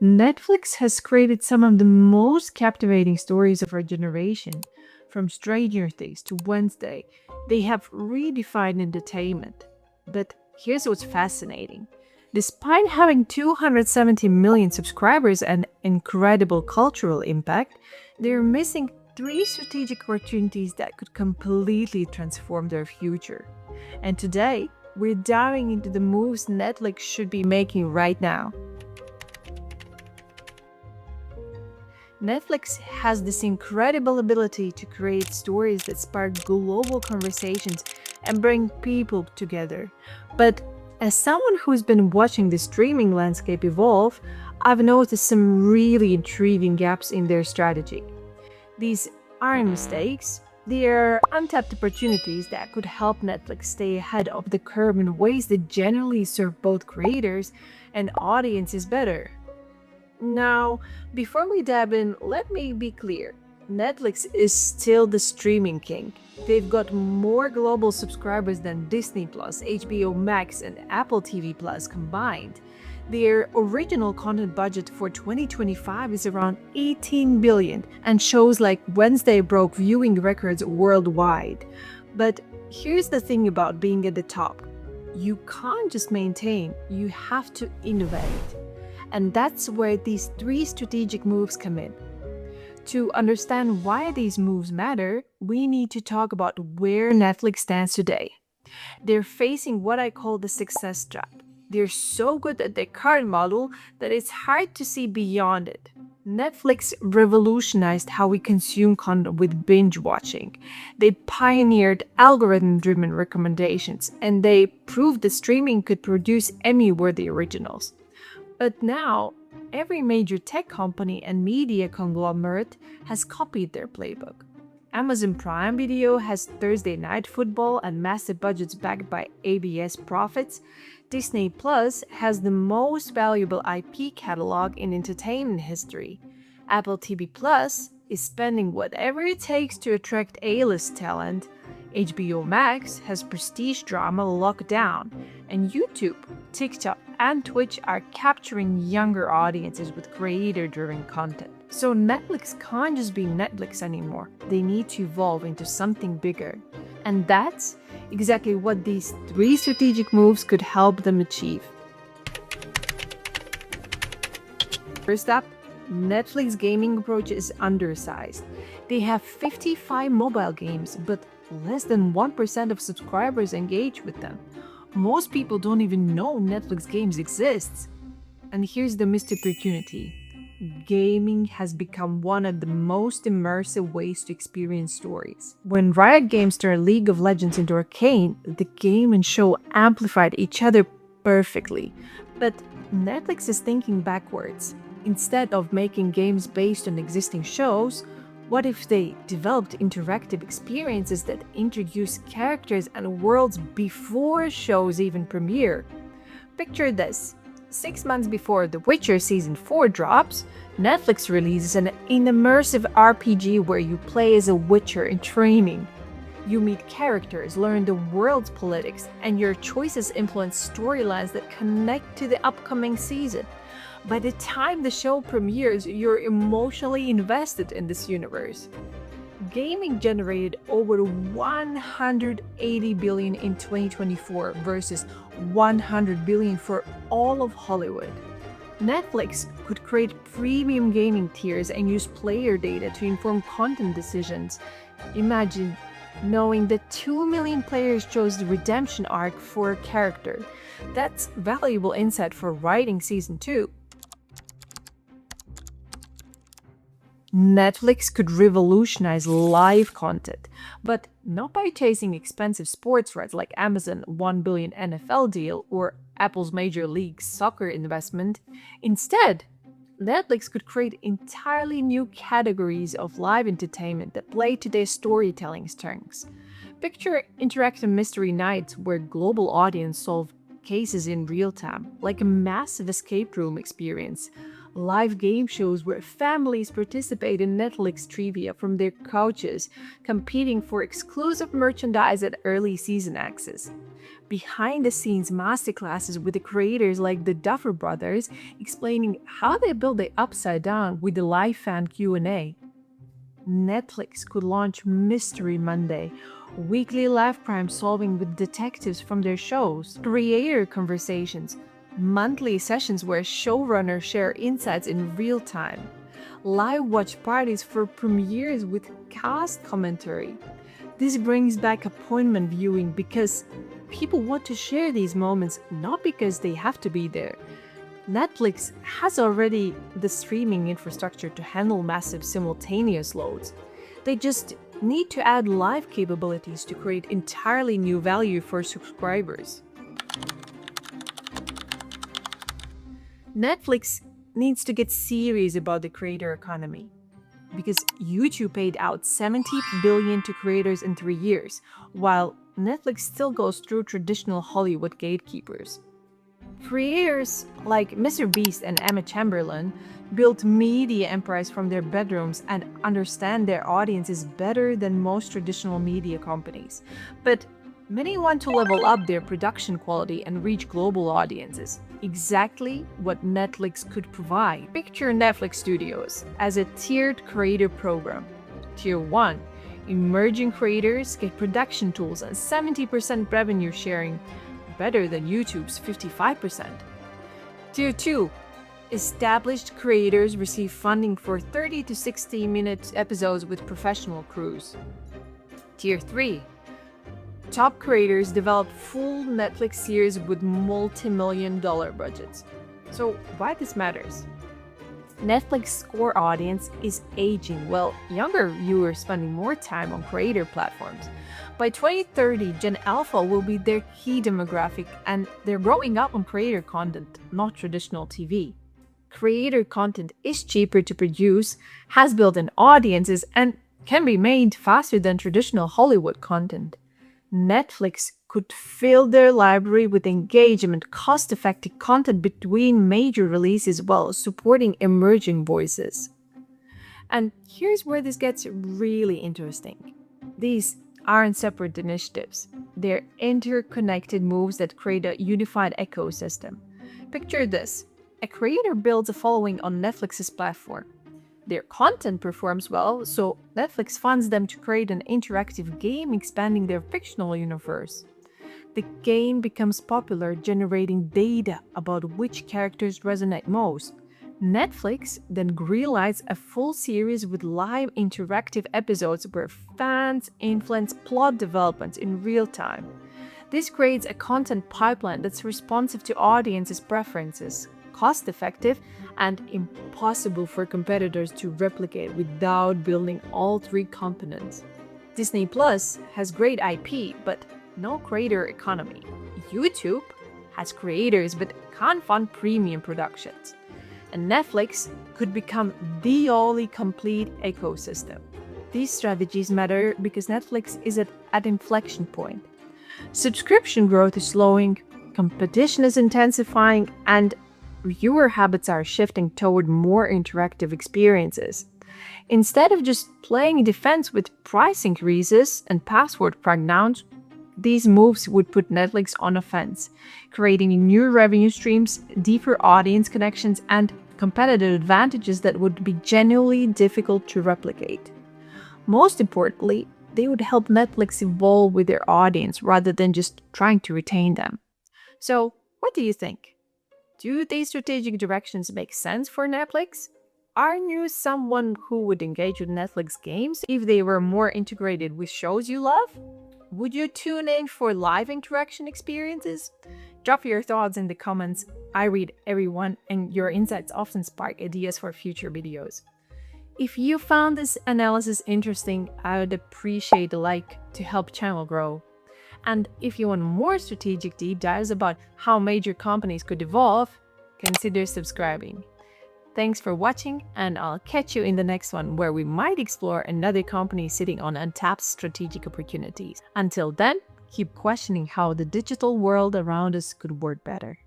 Netflix has created some of the most captivating stories of our generation. From Stranger Things to Wednesday, they have redefined entertainment. But here's what's fascinating. Despite having 270 million subscribers and incredible cultural impact, they're missing three strategic opportunities that could completely transform their future. And today, we're diving into the moves Netflix should be making right now. Netflix has this incredible ability to create stories that spark global conversations and bring people together. But as someone who's been watching the streaming landscape evolve, I've noticed some really intriguing gaps in their strategy. These aren't mistakes, they are untapped opportunities that could help Netflix stay ahead of the curve in ways that generally serve both creators and audiences better. Now, before we dive in, let me be clear. Netflix is still the streaming king. They've got more global subscribers than Disney Plus, HBO Max, and Apple TV Plus combined. Their original content budget for 2025 is around 18 billion, and shows like Wednesday broke viewing records worldwide. But here's the thing about being at the top. You can't just maintain, you have to innovate. And that's where these three strategic moves come in. To understand why these moves matter, we need to talk about where Netflix stands today. They're facing what I call the success trap. They're so good at their current model that it's hard to see beyond it. Netflix revolutionized how we consume content with binge watching. They pioneered algorithm driven recommendations, and they proved that streaming could produce Emmy worthy originals. But now, every major tech company and media conglomerate has copied their playbook. Amazon Prime Video has Thursday Night Football and massive budgets backed by ABS profits. Disney Plus has the most valuable IP catalog in entertainment history. Apple TV Plus is spending whatever it takes to attract A-list talent. HBO Max has prestige drama locked down, and YouTube, TikTok, and Twitch are capturing younger audiences with creator-driven content. So Netflix can't just be Netflix anymore. They need to evolve into something bigger. And that's exactly what these three strategic moves could help them achieve. First up, Netflix gaming approach is undersized. They have 55 mobile games, but less than 1% of subscribers engage with them. Most people don't even know Netflix games exists. And here's the missed opportunity. Gaming has become one of the most immersive ways to experience stories. When Riot Games turned League of Legends into Arcane, the game and show amplified each other perfectly. But Netflix is thinking backwards. Instead of making games based on existing shows, what if they developed interactive experiences that introduce characters and worlds before shows even premiere? Picture this. 6 months before The Witcher Season 4 drops, Netflix releases an immersive RPG where you play as a witcher in training. You meet characters, learn the world's politics, and your choices influence storylines that connect to the upcoming season. By the time the show premieres, you're emotionally invested in this universe. Gaming generated over 180 billion in 2024 versus 100 billion for all of Hollywood. Netflix could create premium gaming tiers and use player data to inform content decisions. Imagine knowing that 2 million players chose the redemption arc for a character. That's valuable insight for writing season 2. Netflix could revolutionize live content, but not by chasing expensive sports rights like Amazon's $1 billion NFL deal or Apple's Major League Soccer investment. Instead, Netflix could create entirely new categories of live entertainment that play to their storytelling strengths. Picture interactive mystery nights where global audience solve cases in real time, like a massive escape room experience. Live game shows where families participate in Netflix trivia from their couches, competing for exclusive merchandise at early season access. Behind the scenes masterclasses with the creators like the Duffer Brothers explaining how they built the Upside Down with the live fan Q&A. Netflix could launch Mystery Monday, weekly live crime solving with detectives from their shows, creator conversations, monthly sessions where showrunners share insights in real time, live watch parties for premieres with cast commentary. This brings back appointment viewing because people want to share these moments not because they have to be there. Netflix has already the streaming infrastructure to handle massive simultaneous loads. They just need to add live capabilities to create entirely new value for subscribers. Netflix needs to get serious about the creator economy because YouTube paid out $70 billion to creators in 3 years, while Netflix still goes through traditional Hollywood gatekeepers. Creators like Mr. Beast and Emma Chamberlain built media empires from their bedrooms and understand their audiences better than most traditional media companies. But many want to level up their production quality and reach global audiences. Exactly what Netflix could provide. Picture Netflix Studios as a tiered creator program. Tier 1. Emerging creators get production tools and 70% revenue sharing, better than YouTube's 55%. Tier 2. Established creators receive funding for 30 to 60-minute episodes with professional crews. Tier 3. Top creators develop full Netflix series with multi-million-dollar budgets. So why this matters? Netflix's core audience is aging, while younger viewers spending more time on creator platforms. By 2030, Gen Alpha will be their key demographic, and they're growing up on creator content, not traditional TV. Creator content is cheaper to produce, has built-in audiences, and can be made faster than traditional Hollywood content. Netflix could fill their library with engagement, cost-effective content between major releases while supporting emerging voices. And here's where this gets really interesting. These aren't separate initiatives. They're interconnected moves that create a unified ecosystem. Picture this. A creator builds a following on Netflix's platform. Their content performs well, so Netflix funds them to create an interactive game expanding their fictional universe. The game becomes popular, generating data about which characters resonate most. Netflix then greenlights a full series with live interactive episodes where fans influence plot developments in real time. This creates a content pipeline that's responsive to audiences' preferences, cost-effective, and impossible for competitors to replicate without building all three components. Disney Plus has great IP, but no creator economy. YouTube has creators but can't fund premium productions. And Netflix could become the only complete ecosystem. These strategies matter because Netflix is at inflection point. Subscription growth is slowing, competition is intensifying, and viewer habits are shifting toward more interactive experiences. Instead of just playing defense with price increases and password crackdowns, these moves would put Netflix on offense, creating new revenue streams, deeper audience connections, and competitive advantages that would be genuinely difficult to replicate. Most importantly, they would help Netflix evolve with their audience rather than just trying to retain them. So, what do you think? Do these strategic directions make sense for Netflix? Are you someone who would engage with Netflix games if they were more integrated with shows you love? Would you tune in for live interaction experiences? Drop your thoughts in the comments. I read everyone, and your insights often spark ideas for future videos. If you found this analysis interesting, I would appreciate a like to help channel grow. And if you want more strategic deep dives about how major companies could evolve, consider subscribing. Thanks for watching, and I'll catch you in the next one where we might explore another company sitting on untapped strategic opportunities. Until then, keep questioning how the digital world around us could work better.